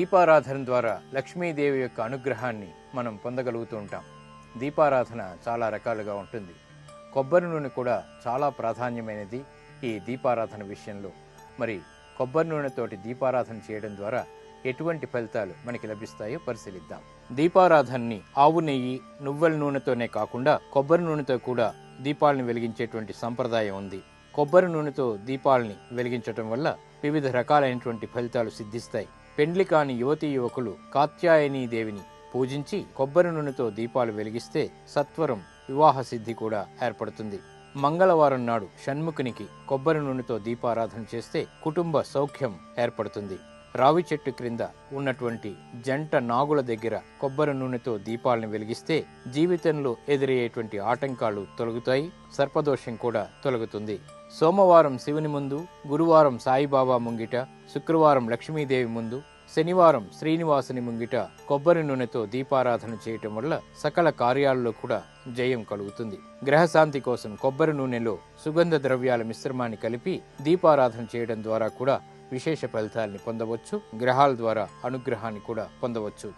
దీపారాధన ద్వారా లక్ష్మీదేవి యొక్క అనుగ్రహాన్ని మనం పొందగలుగుతూ ఉంటాం. దీపారాధన చాలా రకాలుగా ఉంటుంది. కొబ్బరి నూనె కూడా చాలా ప్రాధాన్యమైనది ఈ దీపారాధన విషయంలో. మరి కొబ్బరి నూనెతోటి దీపారాధన చేయడం ద్వారా ఎటువంటి ఫలితాలు మనకి లభిస్తాయో పరిశీలిద్దాం. దీపారాధనని ఆవు నెయ్యి, నువ్వుల నూనెతోనే కాకుండా కొబ్బరి నూనెతో కూడా దీపాలను వెలిగించేటువంటి సంప్రదాయం ఉంది. కొబ్బరి నూనెతో దీపాలని వెలిగించటం వల్ల వివిధ రకాలైనటువంటి ఫలితాలు సిద్ధిస్తాయి. పెండ్లి కాని యువతీ యువకులు కాత్యాయనీ దేవిని పూజించి కొబ్బరి నూనెతో దీపాలు వెలిగిస్తే సత్వరం వివాహ సిద్ధి కూడా ఏర్పడుతుంది. మంగళవారం నాడు షణ్ముఖునికి కొబ్బరి నూనెతో దీపారాధన చేస్తే కుటుంబ సౌఖ్యం ఏర్పడుతుంది. రావి చెట్టు క్రింద ఉన్నటువంటి జంట నాగుల దగ్గర కొబ్బరి నూనెతో దీపాలను వెలిగిస్తే జీవితంలో ఎదురయ్యేటువంటి ఆటంకాలు తొలగుతాయి, సర్పదోషం కూడా తొలగుతుంది. సోమవారం శివుని ముందు, గురువారం సాయిబాబా ముంగిట, శుక్రవారం లక్ష్మీదేవి ముందు, శనివారం శ్రీనివాసుని ముంగిట కొబ్బరి నూనెతో దీపారాధన చేయటం వల్ల సకల కార్యాల్లో కూడా జయం కలుగుతుంది. గ్రహశాంతి కోసం కొబ్బరి నూనెలో సుగంధ ద్రవ్యాల మిశ్రమాన్ని కలిపి దీపారాధన చేయడం ద్వారా కూడా విశేష ఫలితాలని పొందవచ్చు. గ్రహాల ద్వారా అనుగ్రహాన్ని కూడా పొందవచ్చు.